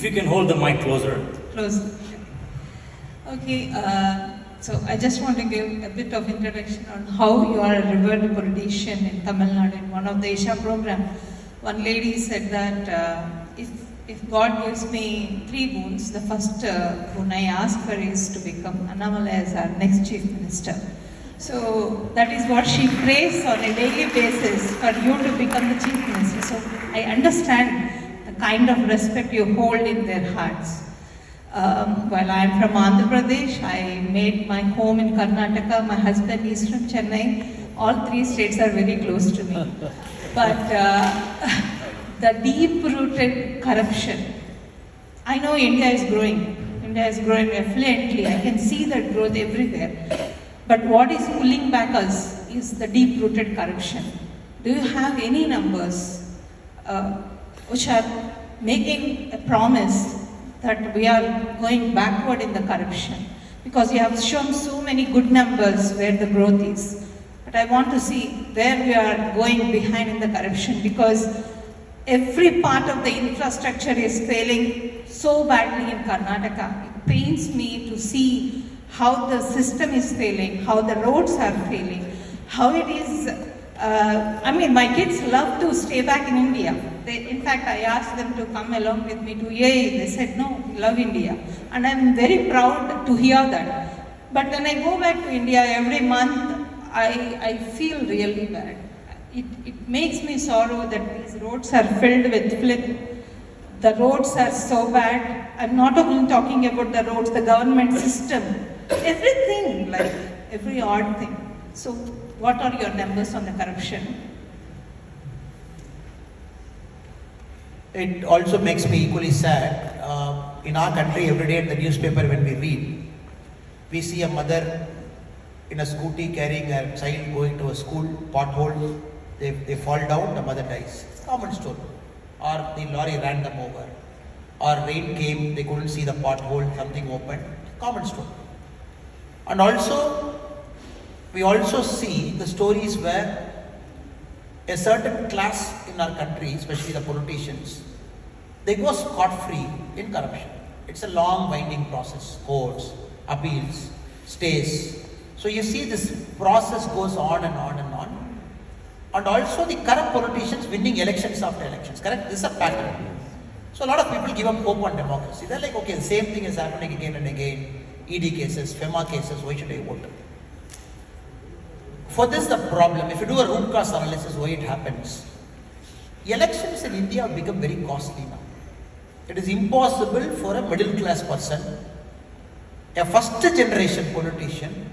you can hold the mic closer. Closer. Okay, so I just want to give a bit of introduction on how you are a revered politician in Tamil Nadu. In one of the Asia program, one lady said that if God gives me 3 boons, the first boon I ask for is to become Annamalai as our next Chief Minister. So that is what she prays on a daily basis for you to become the Chief Minister. So I understand the kind of respect you hold in their hearts. While I am from Andhra Pradesh, I made my home in Karnataka. My husband is from Chennai. All 3 states are very close to me. But the deep-rooted corruption, I know India is growing. India is growing affluently. I can see that growth everywhere. But what is pulling back us is the deep-rooted corruption. Do you have any numbers which are making a promise that we are going backward in the corruption? Because you have shown so many good numbers where the growth is. But I want to see where we are going behind in the corruption, because every part of the infrastructure is failing so badly in Karnataka. It pains me to see how the system is failing, how the roads are failing, how it is. I mean, my kids love to stay back in India. In fact, I asked them to come along with me to UAE. They said, no, we love India. And I'm very proud to hear that. But when I go back to India every month, I feel really bad. It makes me sorrow that these roads are filled with filth. The roads are so bad. I'm not only talking about the roads, the government system, everything, like every odd thing. So what are your numbers on the corruption? It also makes me equally sad. In our country, every day in the newspaper when we read, we see a mother in a scooty carrying a child going to a school, pothole, they fall down, the mother dies. It's a common story. Or the lorry ran them over. Or rain came, they couldn't see the pothole, something opened. Common story. And also, we also see the stories where a certain class in our country, especially the politicians, they go scot-free in corruption. It's a long winding process, courts, appeals, stays. So you see this process goes on and on and on. And also the corrupt politicians winning elections after elections, correct? This is a pattern. So a lot of people give up hope on democracy. They're like, okay, the same thing is happening again and again. ED cases, FEMA cases, why should I vote? For this the problem, if you do a root cause analysis why it happens, elections in India have become very costly now. It is impossible for a middle class person, a first generation politician,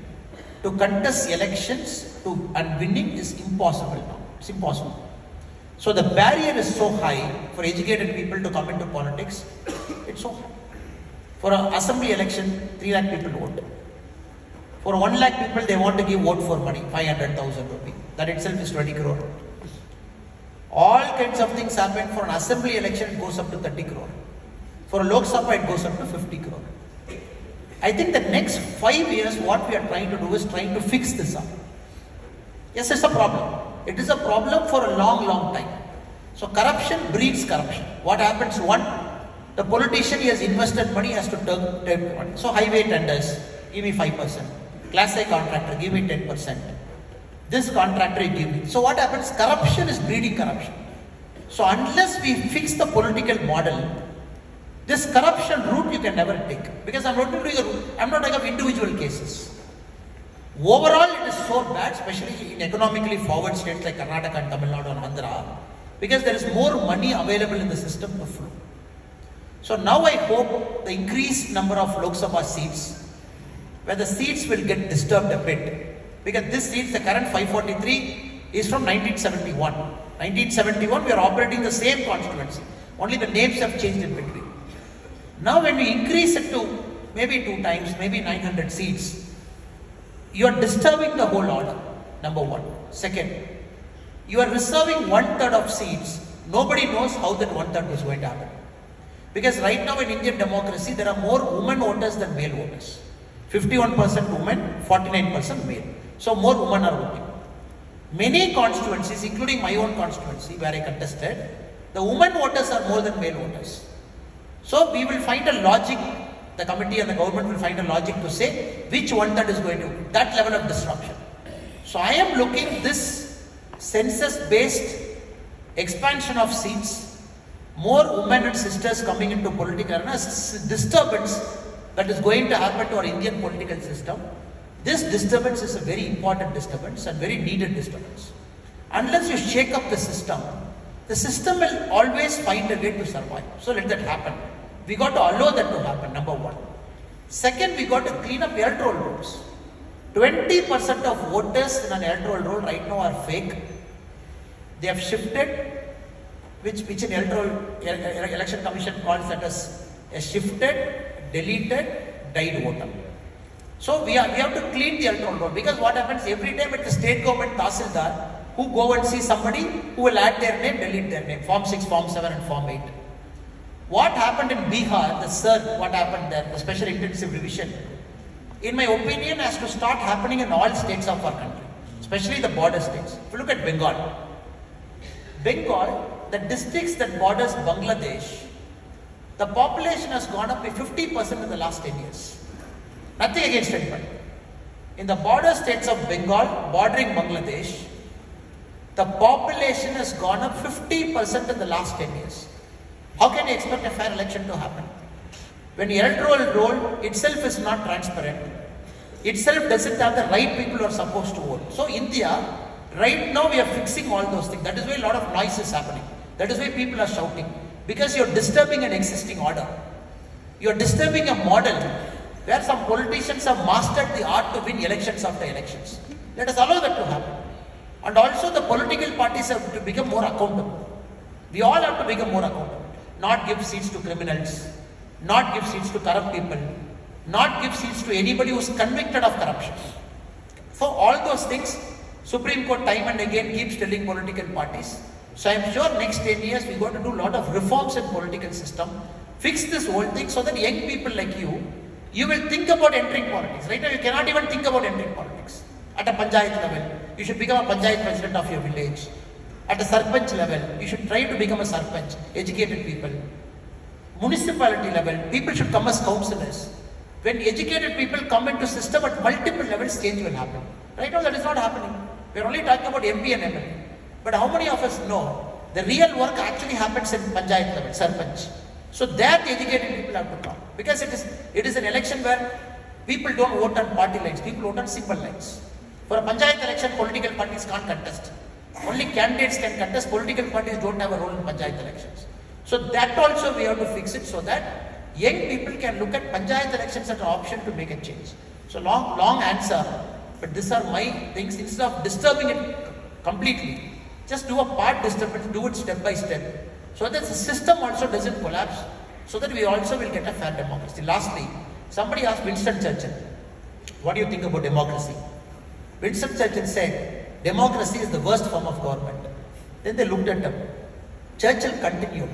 to contest elections and winning is impossible now. It's impossible. So the barrier is so high for educated people to come into politics. It's so high. For an assembly election, 3 lakh people vote. For 1 lakh people, they want to give vote for money, 500,000 rupees. That itself is 20 crore. All kinds of things happen. For an assembly election, it goes up to 30 crore. For a Lok Sabha, it goes up to 50 crore. I think the next 5 years, what we are trying to do is trying to fix this up. Yes, it's a problem. It is a problem for a long, long time. So corruption breeds corruption. What happens? One, the politician, he has invested money, has to take money. So highway tenders, give me 5%. Class A contractor, give me 10%. This contractor, you give me. So what happens? Corruption is breeding corruption. So unless we fix the political model, this corruption route you can never take. Because I'm not talking of individual cases. Overall, it is so bad, especially in economically forward states like Karnataka and Tamil Nadu and Andhra, because there is more money available in the system to flow. So now I hope the increased number of Lok Sabha seats, where the seats will get disturbed a bit, because this seats, the current 543, is from 1971. 1971, we are operating the same constituency. Only the names have changed in between. Now when we increase it to maybe 2 times, maybe 900 seats, you are disturbing the whole order, number one. Second, you are reserving 1/3 of seats. Nobody knows how that 1/3 is going to happen. Because right now in Indian democracy, there are more women voters than male voters. 51% women, 49% male. So more women are voting. Many constituencies, including my own constituency where I contested, the women voters are more than male voters. So we will find a logic, the committee and the government will find a logic to say which one that is going to, that level of disruption. So I am looking this census-based expansion of seats, more women and sisters coming into political arena, disturbance that is going to happen to our Indian political system. This disturbance is a very important disturbance and very needed disturbance. Unless you shake up the system will always find a way to survive. So let that happen. We got to allow that to happen, number one. Second, we got to clean up electoral rolls. 20% of voters in an electoral roll right now are fake. They have shifted, which in election commission calls that as a shifted, deleted, died voter. So we have to clean the electoral roll, because what happens every time at the state government Tahsildar, who go and see somebody who will add their name, delete their name, Form 6, Form 7 and Form 8. What happened in Bihar, the CER, what happened there, the special intensive revision, in my opinion has to start happening in all states of our country, especially the border states. If you look at Bengal, the districts that borders Bangladesh, the population has gone up by 50% in the last 10 years. Nothing against anybody. In the border states of Bengal, bordering Bangladesh, the population has gone up 50% in the last 10 years. How can you expect a fair election to happen? When the electoral roll itself is not transparent, itself doesn't have the right people who are supposed to vote. So India, right now we are fixing all those things. That is why a lot of noise is happening. That is why people are shouting. Because you're disturbing an existing order. You're disturbing a model where some politicians have mastered the art to win elections after elections. Let us allow that to happen. And also the political parties have to become more accountable. We all have to become more accountable. Not give seats to criminals, not give seats to corrupt people, not give seats to anybody who is convicted of corruption. For all those things, Supreme Court time and again keeps telling political parties. So I am sure next 10 years we are going to do a lot of reforms in political system, fix this whole thing so that young people like you will think about entering politics. Right now you cannot even think about entering politics. At a panchayat level, you should become a panchayat president of your village. At a sarpanch level, you should try to become a sarpanch, educated people. Municipality level, people should come as councillors. When educated people come into system at multiple levels, change will happen. Right now that is not happening. We are only talking about MP and MLA. But how many of us know the real work actually happens in panchayat level, sarpanch. So there the educated people have to come. Because it is an election where people don't vote on party lines, people vote on symbol lines. For a panchayat election, political parties can't contest. Only candidates can contest, political parties don't have a role in panchayat elections. So that also we have to fix it so that young people can look at panchayat elections as an option to make a change. So long answer, but these are my things. Instead of disturbing it completely, just do a part disturbance, do it step by step, so that the system also doesn't collapse, so that we also will get a fair democracy. Lastly, somebody asked Winston Churchill, what do you think about democracy? Winston Churchill said, democracy is the worst form of government. Then they looked at him. Churchill continued,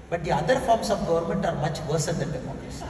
but the other forms of government are much worse than democracy.